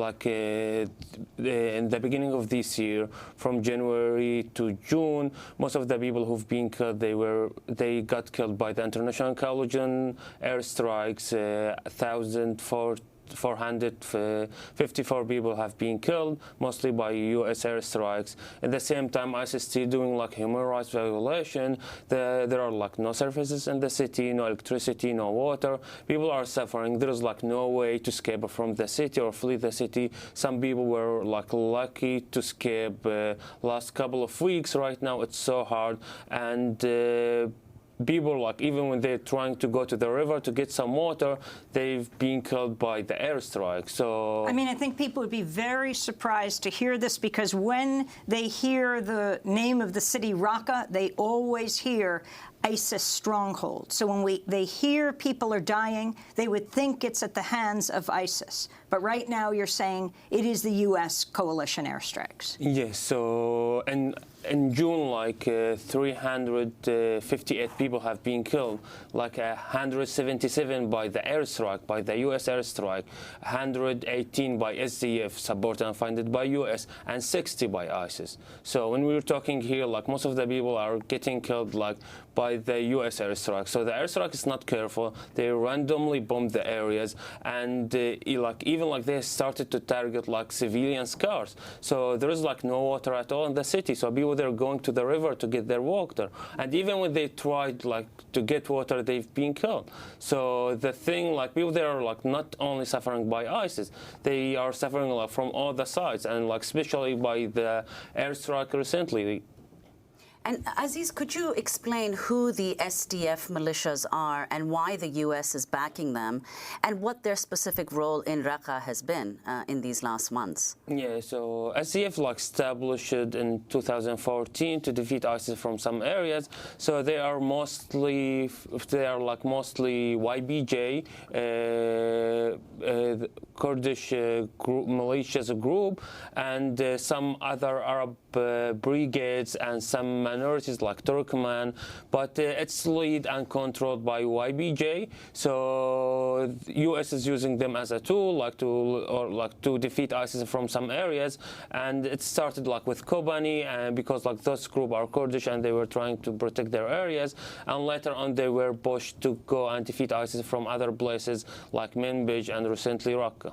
in the beginning of this year, from January to June, most of the people who've been killed, they got killed by the international coalition airstrikes. 1,454 people have been killed, mostly by U.S. airstrikes. At the same time, ISIS still doing human rights violation. There are no services in the city, no electricity, no water. People are suffering. There is no way to escape from the city or flee the city. Some people were lucky to escape last couple of weeks. Right now, it's so hard, and people, even when they're trying to go to the river to get some water, they've been killed by the airstrike. So, I mean, I think people would be very surprised to hear this, because when they hear the name of the city Raqqa, they always hear ISIS stronghold. So when they hear people are dying, they would think it's at the hands of ISIS. But right now you're saying it is the U.S. coalition airstrikes. Yes, so in June, like 358 people have been killed, like 177 by the airstrike, by the U.S. airstrike, 118 by SDF, supported and funded by U.S., and 60 by ISIS. So when we're talking here, like most of the people are getting killed like by the U.S. airstrike. So the airstrike is not careful. They randomly bomb the areas, and even like they started to target like civilian cars. So there is like no water at all in the city. So people they're going to the river to get their water, and even when they tried like to get water, they've been killed. So the thing, like people there are like not only suffering by ISIS, they are suffering like from all the sides, and like especially by the airstrike recently. And Aziz, could you explain who the SDF militias are and why the U.S. is backing them, and what their specific role in Raqqa has been in these last months? Yeah, so SDF like established in 2014 to defeat ISIS from some areas. So they are mostly YPJ, Kurdish militias group, and some other Arab brigades and some minorities like Turkmen, but it's led and controlled by YPJ. So the U.S. is using them as a tool, to defeat ISIS from some areas. And it started like with Kobani, and because like those groups are Kurdish and they were trying to protect their areas, and later on they were pushed to go and defeat ISIS from other places like Manbij and recently Raqqa.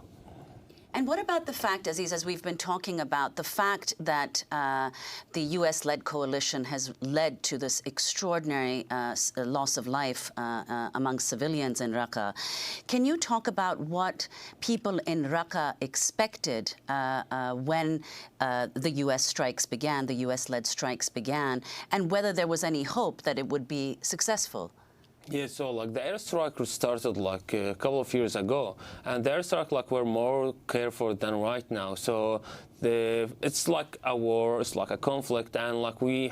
And what about the fact, Aziz, as we've been talking about, the fact that the U.S.-led coalition has led to this extraordinary loss of life among civilians in Raqqa? Can you talk about what people in Raqqa expected when the U.S. strikes began, the U.S.-led strikes began, and whether there was any hope that it would be successful? Yeah, so like the airstrike started like a couple of years ago, and the airstrike like we're more careful than right now. So it's like a war, it's like a conflict, and like we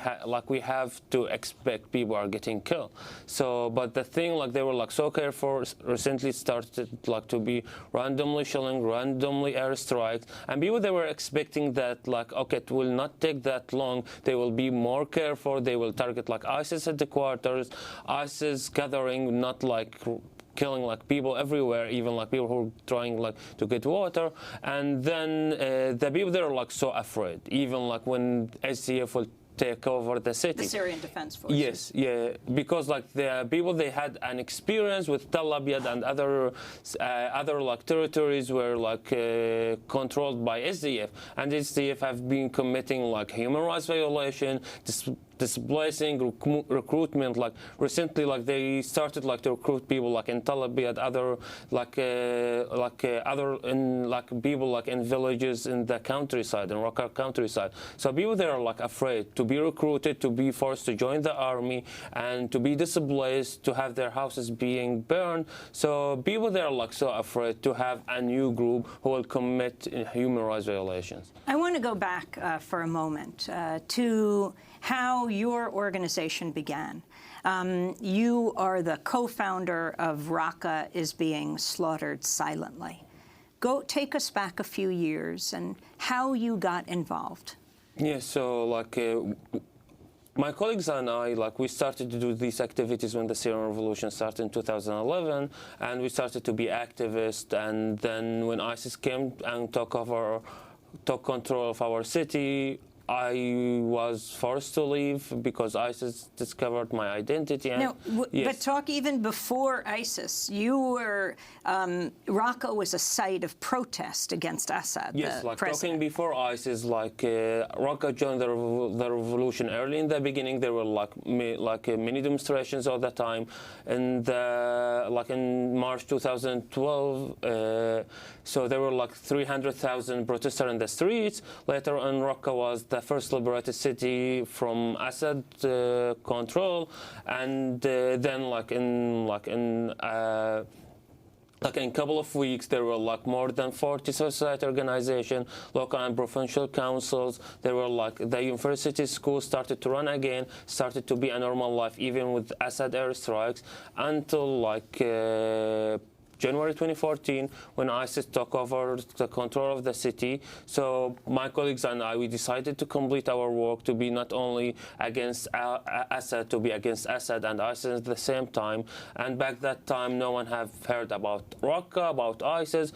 have to expect people are getting killed. So, but the thing like they were like so careful. Recently started like to be randomly shelling, randomly airstrikes, and people they were expecting that like okay, it will not take that long. They will be more careful. They will target like ISIS headquarters, ISIS gathering, not like killing like people everywhere, even like people who are trying like to get water. And then the people there are like so afraid, even like when SDF will take over the city. The Syrian Defense Forces. Yes, yeah, because like the people they had an experience with Tel Abyad and other like territories were like controlled by SDF, and SDF have been committing like human rights violation, displacing recruitment. Like recently, like they started like to recruit people like in Tel Abyad, other people like in villages in the countryside, in Raqqa countryside. So people there are like afraid to be recruited, to be forced to join the army, and to be displaced, to have their houses being burned. So people there are like so afraid to have a new group who will commit human rights violations. I want to go back for a moment to how your organization began. You are the co-founder of Raqqa is Being Slaughtered Silently. Take us back a few years and how you got involved. Yeah, so like my colleagues and I, like we started to do these activities when the Syrian Revolution started in 2011, and we started to be activists. And then when ISIS came and took control of our city, I was forced to leave because ISIS discovered my identity. And, yes. But talk even before ISIS. You were, Raqqa was a site of protest against Assad, yes, the like president. talking before ISIS, like Raqqa joined the revolution early in the beginning. There were like many demonstrations all the time. And like in March 2012, so there were like 300,000 protesters in the streets. Later on, Raqqa was the first liberated city from Assad control, and then like in Like in a couple of weeks, there were like more than 40 society organizations, local and provincial councils. There were like the university schools started to run again, started to be a normal life, even with Assad airstrikes, until like January 2014, when ISIS took over the control of the city. So my colleagues and I, we decided to complete our work to be not only against Assad, to be against Assad and ISIS at the same time. And back that time, no one have heard about Raqqa, about ISIS.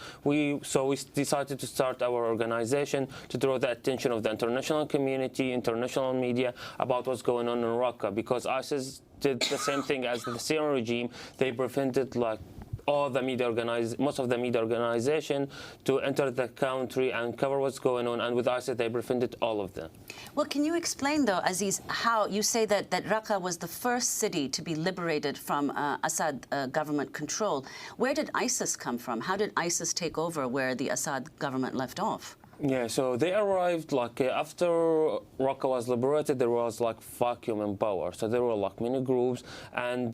So we decided to start our organization to draw the attention of the international community, international media about what's going on in Raqqa, because ISIS did the same thing as the Syrian regime. They prevented like all the media most of the media organization to enter the country and cover what's going on, and with ISIS they prevented all of them. Well, can you explain though, Aziz, how you say that Raqqa was the first city to be liberated from Assad government control? Where did ISIS come from? How did ISIS take over where the Assad government left off? Yeah, so they arrived like after Raqqa was liberated, there was like vacuum in power. So there were like many groups, and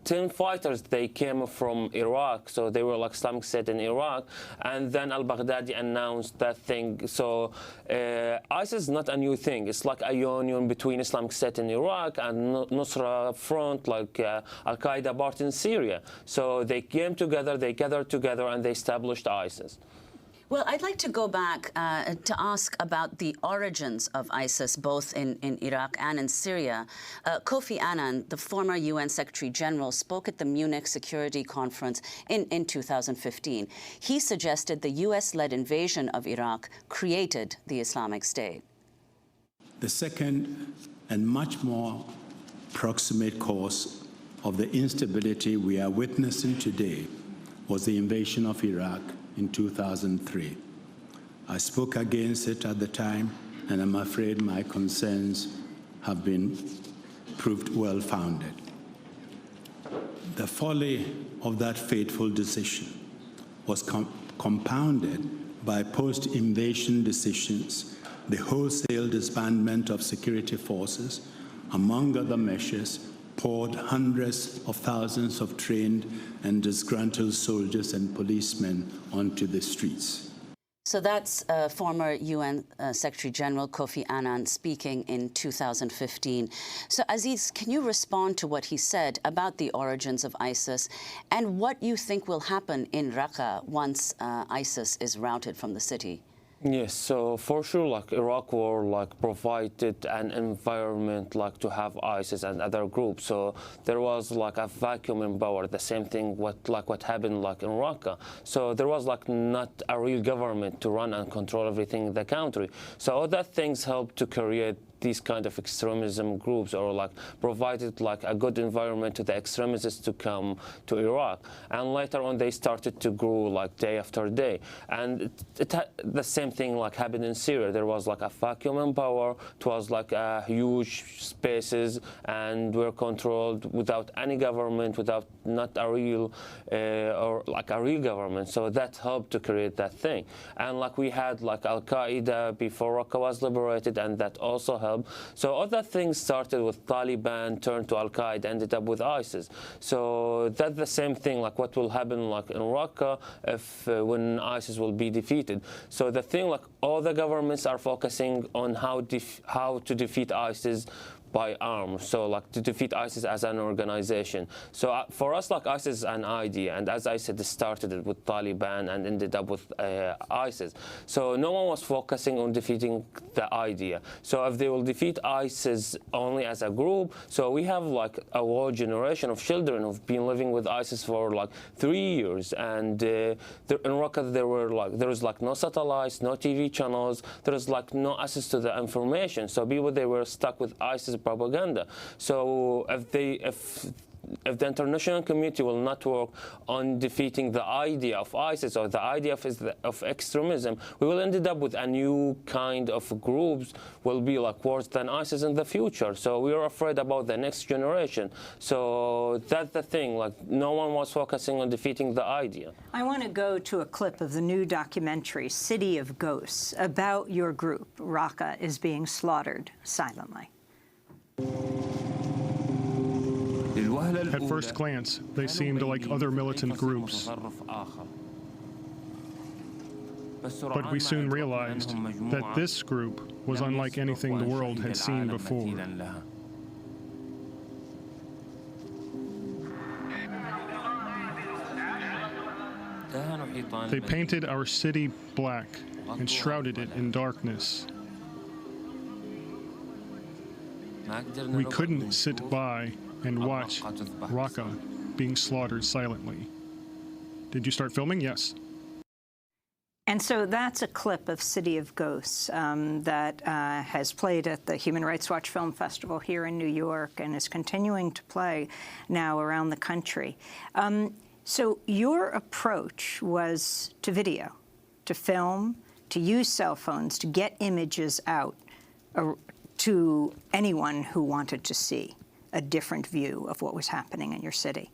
10 fighters, they came from Iraq, so they were like Islamic State in Iraq, and then al-Baghdadi announced that thing. So ISIS is not a new thing. It's like a union between Islamic State in Iraq and Nusra Front, like Al-Qaeda part in Syria. So they came together, they gathered together, and they established ISIS. Well, I'd like to go back to ask about the origins of ISIS, both in Iraq and in Syria. Kofi Annan, the former UN Secretary General, spoke at the Munich Security Conference in 2015. He suggested the US-led invasion of Iraq created the Islamic State. The second and much more proximate cause of the instability we are witnessing today was the invasion of Iraq in 2003. I spoke against it at the time, and I'm afraid my concerns have been proved well-founded. The folly of that fateful decision was compounded by post-invasion decisions, the wholesale disbandment of security forces, among other measures, poured hundreds of thousands of trained and disgruntled soldiers and policemen onto the streets. So that's former UN Secretary General Kofi Annan speaking in 2015. So Aziz, can you respond to what he said about the origins of ISIS and what you think will happen in Raqqa once ISIS is routed from the city? Yes, so for sure, like Iraq war, like provided an environment like to have ISIS and other groups. So there was like a vacuum in power. The same thing what happened like in Raqqa. So there was like not a real government to run and control everything in the country. So all that things helped to create these kind of extremism groups, or like provided like a good environment to the extremists to come to Iraq. And later on they started to grow like day after day. And the same thing like happened in Syria. There was like a vacuum in power. It was like a huge spaces and were controlled without any government, without not a real or like a real government. So that helped to create that thing. And like we had like Al-Qaeda before Raqqa was liberated, and that also helped. So other things started with Taliban, turned to Al-Qaeda, ended up with ISIS. So that's the same thing, like what will happen like in Raqqa if when ISIS will be defeated. So the thing, like all the governments are focusing on how to defeat ISIS by arms, so like to defeat ISIS as an organization. So for us, like ISIS is an idea, and as I said, it started with Taliban and ended up with ISIS. So no one was focusing on defeating the idea. So if they will defeat ISIS only as a group, so we have like a whole generation of children who've been living with ISIS for like 3 years, and in Raqqa there was like no satellites, no TV channels, there was like no access to the information. So people, they were stuck with ISIS propaganda. So if the international community will not work on defeating the idea of ISIS or the idea of extremism, we will end up with a new kind of groups will be like worse than ISIS in the future. So we are afraid about the next generation. So that's the thing, like no one was focusing on defeating the idea. I want to go to a clip of the new documentary, City of Ghosts, about your group. Raqqa is being slaughtered silently. At first glance, they seemed like other militant groups. But we soon realized that this group was unlike anything the world had seen before. They painted our city black and shrouded it in darkness. We couldn't sit by and watch Raqqa being slaughtered silently. Did you start filming? Yes. And so that's a clip of City of Ghosts that has played at the Human Rights Watch Film Festival here in New York and is continuing to play now around the country. So your approach was to video, to film, to use cell phones, to get images out to anyone who wanted to see a different view of what was happening in your city.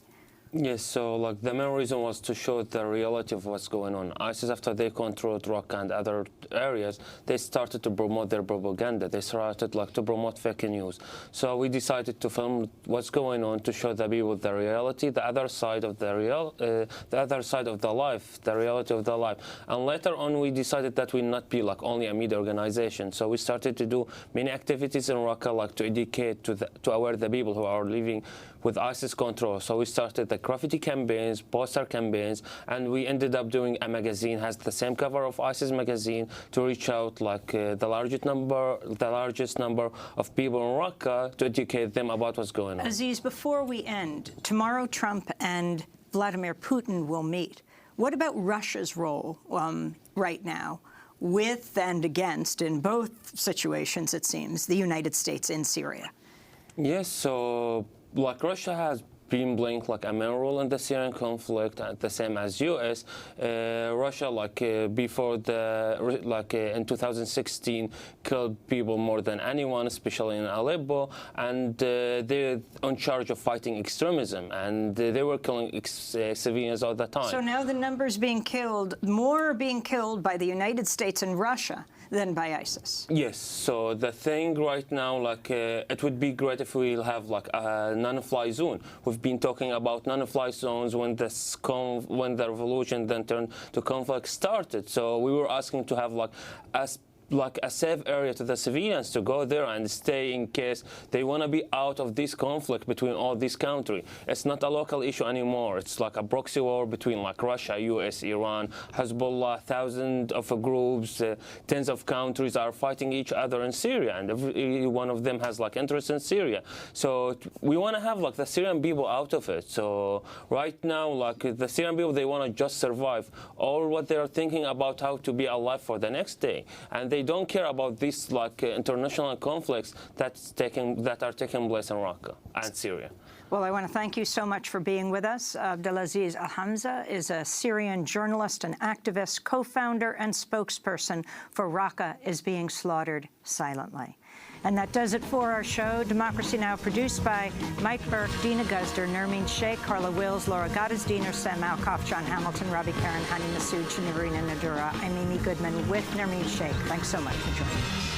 Yes, so like the main reason was to show the reality of what's going on. ISIS, after they controlled Raqqa and other areas, they started to promote their propaganda. They started like to promote fake news. So we decided to film what's going on to show the people the reality, the other side of the other side of the life, the reality of the life. And later on, we decided that we not be like only a media organization. So we started to do many activities in Raqqa, like to educate, to aware the people who are living with ISIS control. So we started the graffiti campaigns, poster campaigns, and we ended up doing a magazine, has the same cover of ISIS magazine, to reach out like the largest number of people in Raqqa to educate them about what's going on. Aziz, before we end, tomorrow Trump and Vladimir Putin will meet. What about Russia's role right now with and against, in both situations, it seems, the United States in Syria? Yes, so like Russia has been playing like a main role in the Syrian conflict, the same as U.S. Russia, like before in 2016, killed people more than anyone, especially in Aleppo, and they're in charge of fighting extremism, and they were killing civilians all the time. So now the numbers being killed, more are being killed by the United States and Russia than by ISIS. Yes, so the thing right now, like it would be great if we'll have like a non-fly zone. We've been talking about non-fly zones when the revolution then turned to conflict started. So we were asking to have like a safe area to the civilians to go there and stay in case they want to be out of this conflict between all these countries. It's not a local issue anymore. It's like a proxy war between like Russia, US, Iran, Hezbollah, thousands of groups, tens of countries are fighting each other in Syria, and every one of them has like interest in Syria. So we want to have like the Syrian people out of it. So right now, like the Syrian people, they want to just survive. All what they are thinking about how to be alive for the next day, and they don't care about these like international conflicts that are taking place in Raqqa and Syria. Well, I want to thank you so much for being with us. Abdelaziz Alhamza is a Syrian journalist and activist, co-founder and spokesperson for Raqqa is Being Slaughtered Silently. And that does it for our show. Democracy Now! Produced by Mike Burke, Dina Guzder, Nermeen Sheikh, Carla Wills, Laura Gottesdiener, Sam Malkoff, John Hamilton, Robbie Karen, Hani Masood, Navarina Nadura. I'm Amy Goodman with Nermeen Sheikh. Thanks so much for joining us.